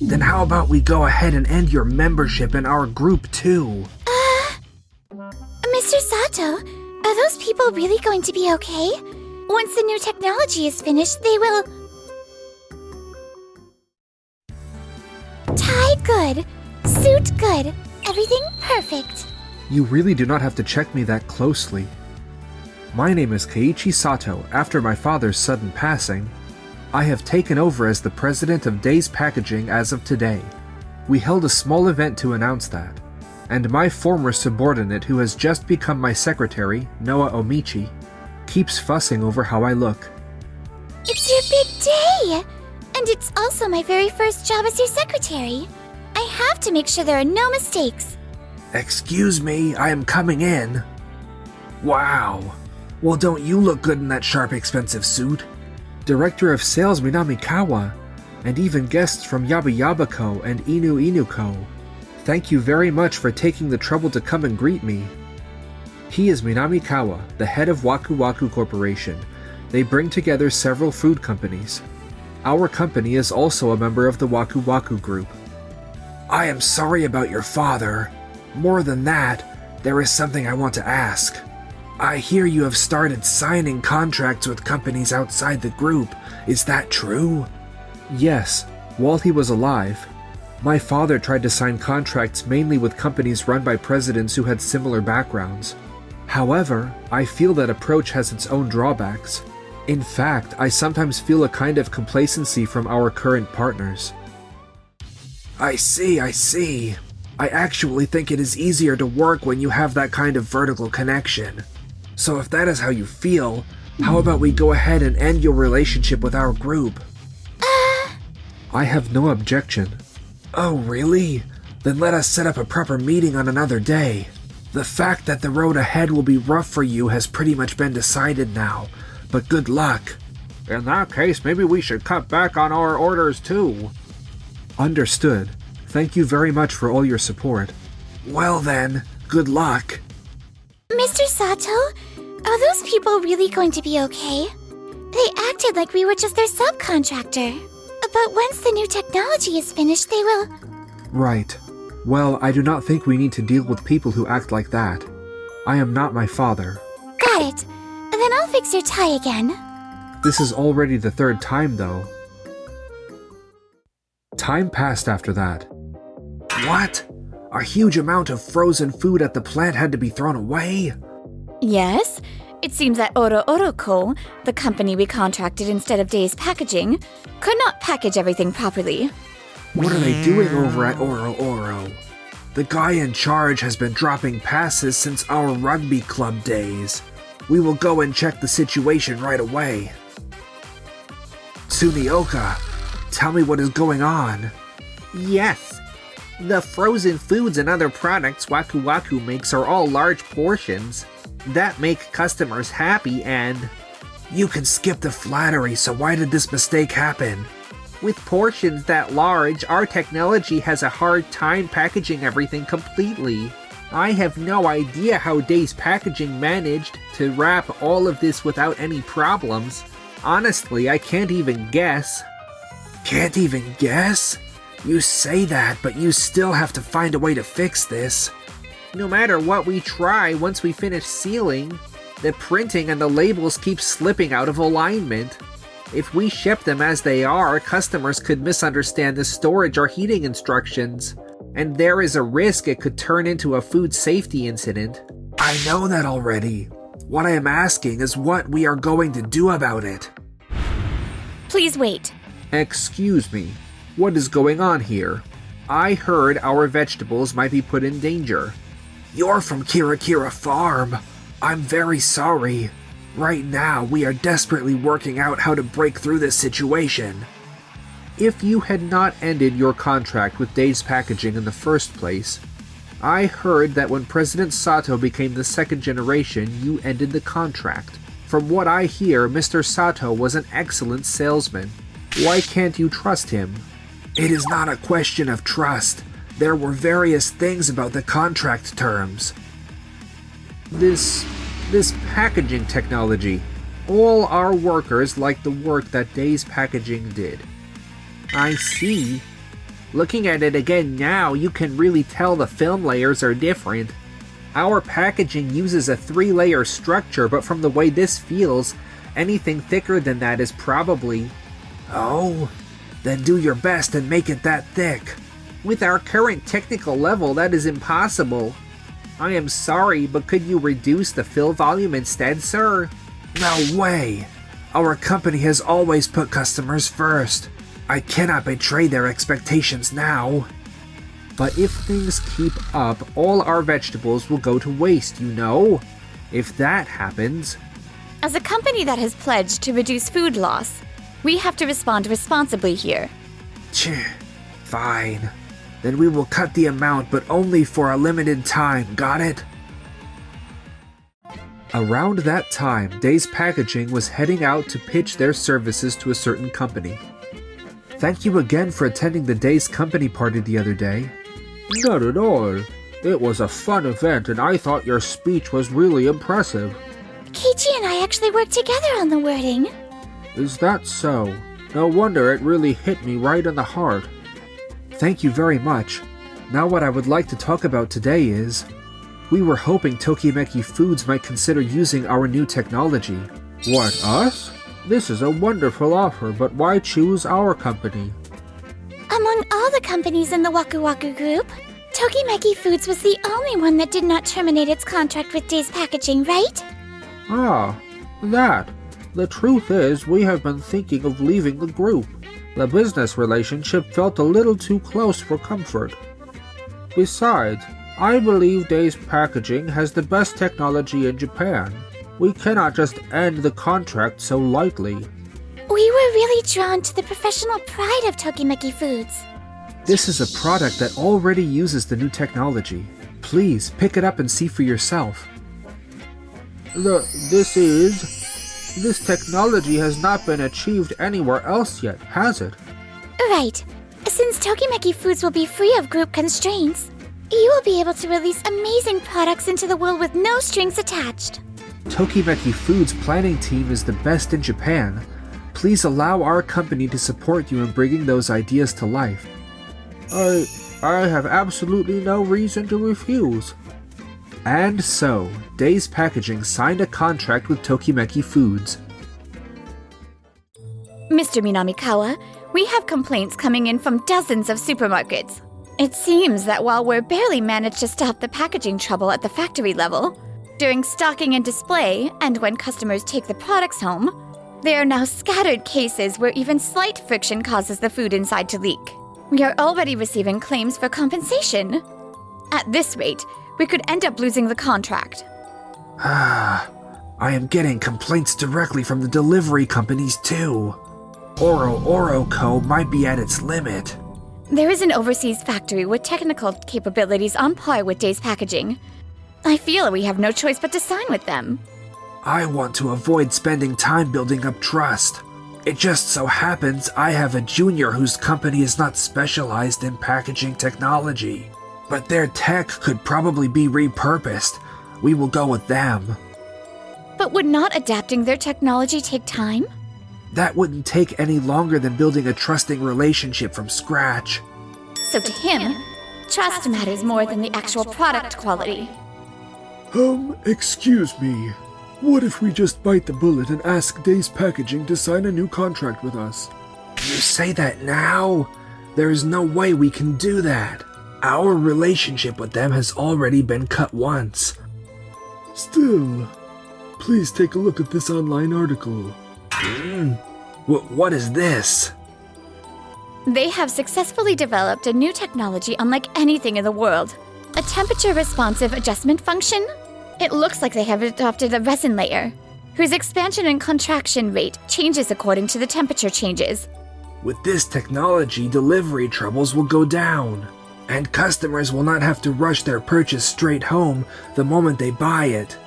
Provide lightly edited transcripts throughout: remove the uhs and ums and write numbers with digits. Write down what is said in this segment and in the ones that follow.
Then how about we go ahead and end your membership in our group too? Mr. Sato, are those people really going to be okay? Once the new technology is finished, they will... Tie good, suit good, everything perfect. You really do not have to check me that closely. My name is Keiichi Sato. After my father's sudden passing, I have taken over as the president of Days Packaging as of today. We held a small event to announce that, and my former subordinate who has just become my secretary, Noah Omichi, keeps fussing over how I look. It's your big day! And it's also my very first job as your secretary. I have to make sure there are no mistakes. Excuse me, I am coming in. Wow. Well, don't you look good in that sharp, expensive suit? Director of Sales Minamikawa, and even guests from Yaba Yabako and Inu Inuko. Thank you very much for taking the trouble to come and greet me. He is Minamikawa, the head of Waku Waku Corporation. They bring together several food companies. Our company is also a member of the Waku Waku Group. I am sorry about your father. More than that, there is something I want to ask. I hear you have started signing contracts with companies outside the group. Is that true? Yes, while he was alive. My father tried to sign contracts mainly with companies run by presidents who had similar backgrounds. However, I feel that approach has its own drawbacks. In fact, I sometimes feel a kind of complacency from our current partners. I see. I actually think it is easier to work when you have that kind of vertical connection. So if that is how you feel, how about we go ahead and end your relationship with our group? I have no objection. Oh, really? Then let us set up a proper meeting on another day. The fact that the road ahead will be rough for you has pretty much been decided now, but good luck. In that case, maybe we should cut back on our orders too. Understood. Thank you very much for all your support. Well then, good luck. Mr. Sato, are those people really going to be okay? They acted like we were just their subcontractor. But once the new technology is finished, they will... Right. Well, I do not think we need to deal with people who act like that. I am not my father. Got it. Then I'll fix your tie again. This is already the third time, though. Time passed after that. What? A huge amount of frozen food at the plant had to be thrown away? Yes. It seems that Oro Oro Co., the company we contracted instead of Days Packaging, could not package everything properly. What are they doing over at Oro Oro? The guy in charge has been dropping passes since our rugby club days. We will go and check the situation right away. Tsunioka, tell me what is going on. Yes. The frozen foods and other products Waku Waku makes are all large portions that make customers happy and... You can skip the flattery, so why did this mistake happen? With portions that large, our technology has a hard time packaging everything completely. I have no idea how Days Packaging managed to wrap all of this without any problems. Honestly, I can't even guess. Can't even guess? You say that, but you still have to find a way to fix this. No matter what we try, once we finish sealing, the printing and the labels keep slipping out of alignment. If we ship them as they are, customers could misunderstand the storage or heating instructions, and there is a risk it could turn into a food safety incident. I know that already. What I am asking is what we are going to do about it. Please wait. Excuse me. What is going on here? I heard our vegetables might be put in danger. You're from Kira Kira Farm. I'm very sorry. Right now, we are desperately working out how to break through this situation. If you had not ended your contract with Days Packaging in the first place, I heard that when President Sato became the second generation, you ended the contract. From what I hear, Mr. Sato was an excellent salesman. Why can't you trust him? It is not a question of trust. There were various things about the contract terms. This packaging technology. All our workers like the work that Days Packaging did. I see. Looking at it again now, you can really tell the film layers are different. Our packaging uses a 3-layer structure, but from the way this feels, anything thicker than that is probably... Oh, then do your best and make it that thick. With our current technical level, that is impossible. I am sorry, but could you reduce the fill volume instead, sir? No way! Our company has always put customers first. I cannot betray their expectations now. But if things keep up, all our vegetables will go to waste, you know? If that happens... As a company that has pledged to reduce food loss, we have to respond responsibly here. Fine. Then we will cut the amount, but only for a limited time, got it? Around that time, Days Packaging was heading out to pitch their services to a certain company. Thank you again for attending the Days company party the other day. Not at all. It was a fun event and I thought your speech was really impressive. Keiichi and I actually worked together on the wording. Is that so? No wonder it really hit me right in the heart. Thank you very much. Now what I would like to talk about today is... We were hoping Tokimeki Foods might consider using our new technology. What, us? This is a wonderful offer, but why choose our company? Among all the companies in the Waku Waku group, Tokimeki Foods was the only one that did not terminate its contract with Days Packaging, right? Ah, that. The truth is, we have been thinking of leaving the group. The business relationship felt a little too close for comfort. Besides, I believe Days Packaging has the best technology in Japan. We cannot just end the contract so lightly. We were really drawn to the professional pride of Tokimeki Foods. This is a product that already uses the new technology. Please, pick it up and see for yourself. This technology has not been achieved anywhere else yet, has it? Right. Since Tokimeki Foods will be free of group constraints, you will be able to release amazing products into the world with no strings attached. Tokimeki Foods' planning team is the best in Japan. Please allow our company to support you in bringing those ideas to life. I have absolutely no reason to refuse. And so, Days Packaging signed a contract with Tokimeki Foods. Mr. Minamikawa, we have complaints coming in from dozens of supermarkets. It seems that while we're barely managed to stop the packaging trouble at the factory level, during stocking and display, and when customers take the products home, there are now scattered cases where even slight friction causes the food inside to leak. We are already receiving claims for compensation. At this rate, we could end up losing the contract. I am getting complaints directly from the delivery companies too. Oro Co. might be at its limit. There is an overseas factory with technical capabilities on par with Days Packaging. I feel we have no choice but to sign with them. I want to avoid spending time building up trust. It just so happens I have a junior whose company is not specialized in packaging technology. But their tech could probably be repurposed. We will go with them. But would not adapting their technology take time? That wouldn't take any longer than building a trusting relationship from scratch. So to him, trust matters more than the actual product quality. Excuse me. What if we just bite the bullet and ask Days Packaging to sign a new contract with us? You say that now? There is no way we can do that. Our relationship with them has already been cut once. Still, please take a look at this online article. What is this? They have successfully developed a new technology unlike anything in the world. A temperature-responsive adjustment function? It looks like they have adopted a resin layer, whose expansion and contraction rate changes according to the temperature changes. With this technology, delivery troubles will go down, and customers will not have to rush their purchase straight home the moment they buy it.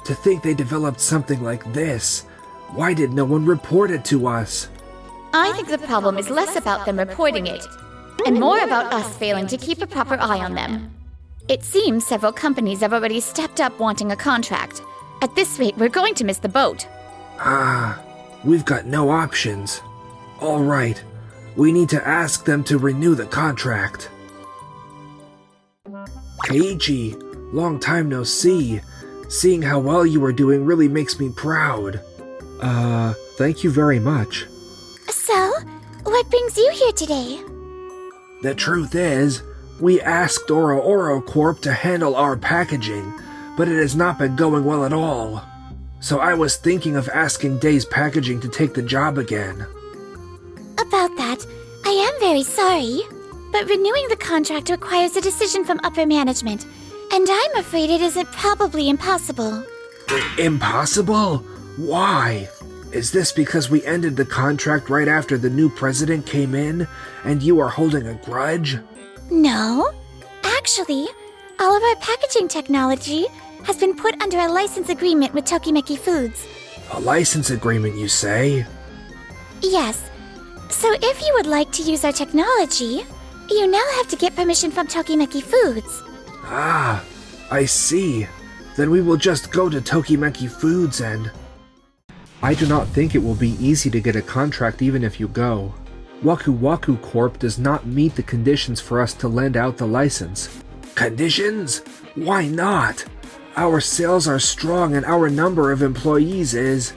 To think they developed something like this, why did no one report it to us? I think the problem is less about them reporting it, and more about us failing to keep a proper eye on them. It seems several companies have already stepped up wanting a contract. At this rate, we're going to miss the boat. We've got no options. All right, We need to ask them to renew the contract. Keiichi, long time no see. Seeing how well you are doing really makes me proud. Thank you very much. So, what brings you here today? The truth is, we asked Oro Corp to handle our packaging, but it has not been going well at all. So I was thinking of asking Days Packaging to take the job again. About that, I am very sorry. But renewing the contract requires a decision from upper management, and I'm afraid it isn't probably impossible. Impossible? Why? Is this because we ended the contract right after the new president came in, and you are holding a grudge? No. Actually, all of our packaging technology has been put under a license agreement with Tokimeki Foods. A license agreement, you say? Yes. So if you would like to use our technology, you now have to get permission from Tokimeki Foods. Ah, I see. Then we will just go to Tokimeki Foods and... I do not think it will be easy to get a contract even if you go. Waku Waku Corp does not meet the conditions for us to lend out the license. Conditions? Why not? Our sales are strong and our number of employees is...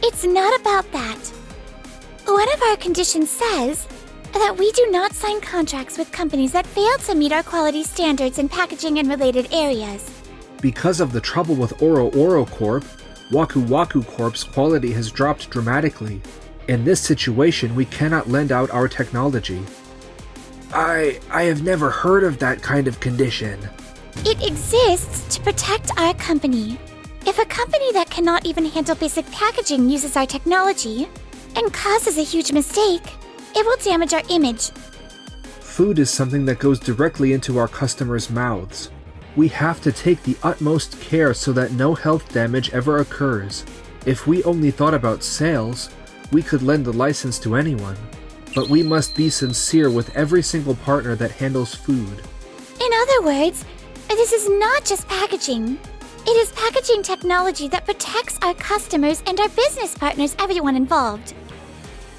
It's not about that. One of our conditions says that we do not sign contracts with companies that fail to meet our quality standards in packaging and related areas. Because of the trouble with Oro Corp, Waku Waku Corp's quality has dropped dramatically. In this situation, we cannot lend out our technology. I have never heard of that kind of condition. It exists to protect our company. If a company that cannot even handle basic packaging uses our technology and causes a huge mistake, it will damage our image. Food is something that goes directly into our customers' mouths. We have to take the utmost care so that no health damage ever occurs. If we only thought about sales, we could lend the license to anyone. But we must be sincere with every single partner that handles food. In other words, this is not just packaging. It is packaging technology that protects our customers and our business partners, everyone involved.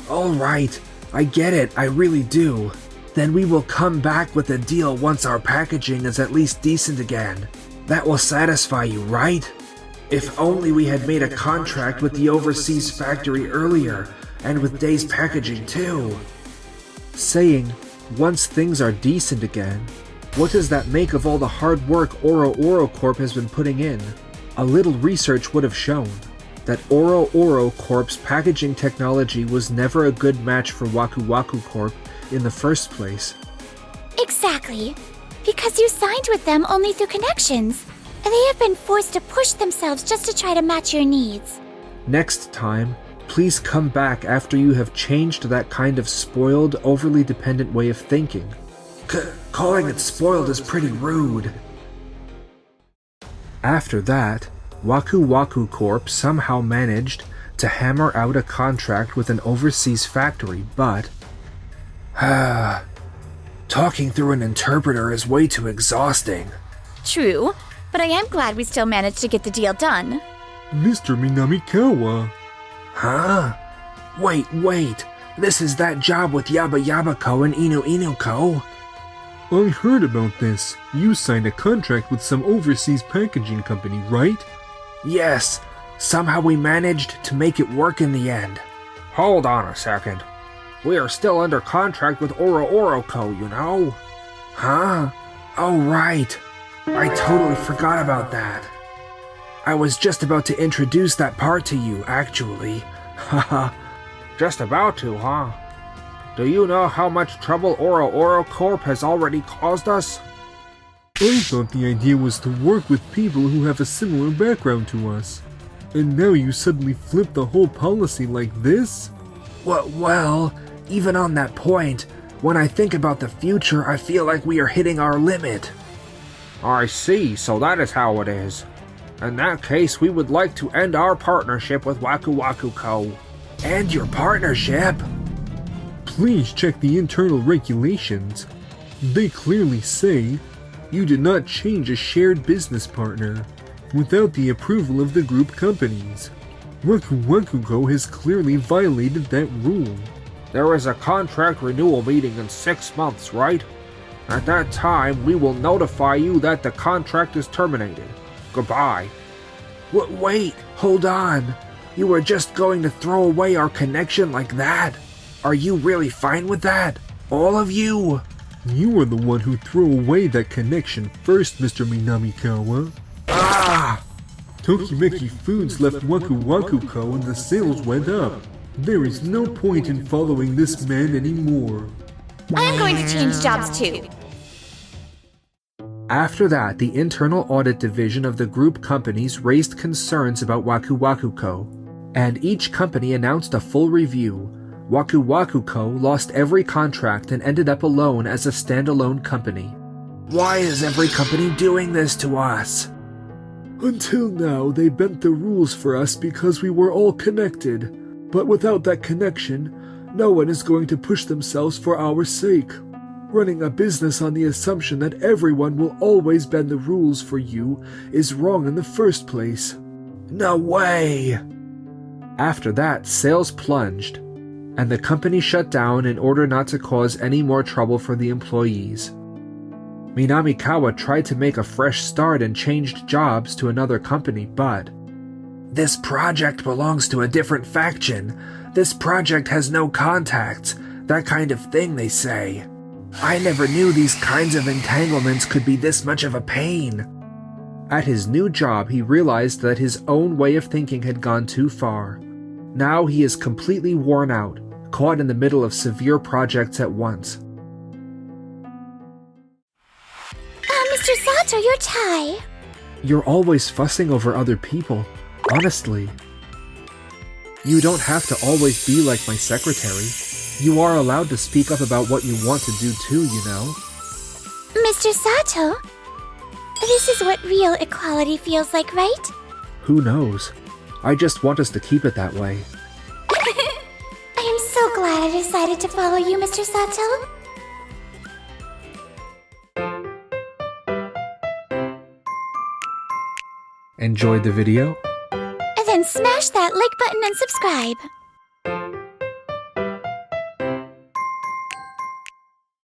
All right, I get it, I really do. Then we will come back with a deal once our packaging is at least decent again. That will satisfy you, right? If only we had made a contract with the overseas factory earlier, and with Days Packaging too. Saying, once things are decent again, what does that make of all the hard work Oro Corp has been putting in? A little research would have shown that Oro Corp's packaging technology was never a good match for Waku Waku Corp in the first place. Exactly. Because you signed with them only through connections. They have been forced to push themselves just to try to match your needs. Next time, please come back after you have changed that kind of spoiled, overly dependent way of thinking. Calling it spoiled is pretty rude. After that, Waku Waku Corp somehow managed to hammer out a contract with an overseas factory, but... Talking through an interpreter is way too exhausting. True, but I am glad we still managed to get the deal done. Mr. Minamikawa. Huh? Wait. This is that job with Yaba Yabako and Inu Co. I heard about this. You signed a contract with some overseas packaging company, right? Yes. Somehow we managed to make it work in the end. Hold on a second. We are still under contract with Oro Co, you know? Huh? Oh, right. I totally forgot about that. I was just about to introduce that part to you, actually. Haha. Just about to, huh? Do you know how much trouble Oro Corp has already caused us? I thought the idea was to work with people who have a similar background to us. And now you suddenly flip the whole policy like this? Well, even on that point, when I think about the future, I feel like we are hitting our limit. I see, so that is how it is. In that case, we would like to end our partnership with Waku Waku Co. End your partnership? Please check the internal regulations. They clearly say you did not change a shared business partner without the approval of the group companies. Waku Waku Co has clearly violated that rule, There is a contract renewal meeting in 6 months, right? At that time, we will notify you that the contract is terminated. Goodbye. Wait, hold on. You were just going to throw away our connection like that? Are you really fine with that? All of you? You are the one who threw away that connection first, Mr. Minamikawa. Ah! Tokimeki Foods left Waku Waku Co. and the sales went up. There is no point in following this man anymore. I am going to change jobs too. After that, the internal audit division of the group companies raised concerns about Waku Waku Co., and each company announced a full review. Waku Waku Co. lost every contract and ended up alone as a standalone company. Why is every company doing this to us? Until now, they bent the rules for us because we were all connected. But without that connection, no one is going to push themselves for our sake. Running a business on the assumption that everyone will always bend the rules for you is wrong in the first place. No way! After that, sales plunged, and the company shut down in order not to cause any more trouble for the employees. Minamikawa tried to make a fresh start and changed jobs to another company, but this project belongs to a different faction. This project has no contacts. That kind of thing, they say. I never knew these kinds of entanglements could be this much of a pain. At his new job, he realized that his own way of thinking had gone too far. Now he is completely worn out, caught in the middle of severe projects at once. Mr. Sato, your tie. You're always fussing over other people, honestly. You don't have to always be like my secretary. You are allowed to speak up about what you want to do too, you know? Mr. Sato, this is what real equality feels like, right? Who knows? I just want us to keep it that way. I am so glad I decided to follow you, Mr. Sato. Enjoyed the video? And then smash that like button and subscribe.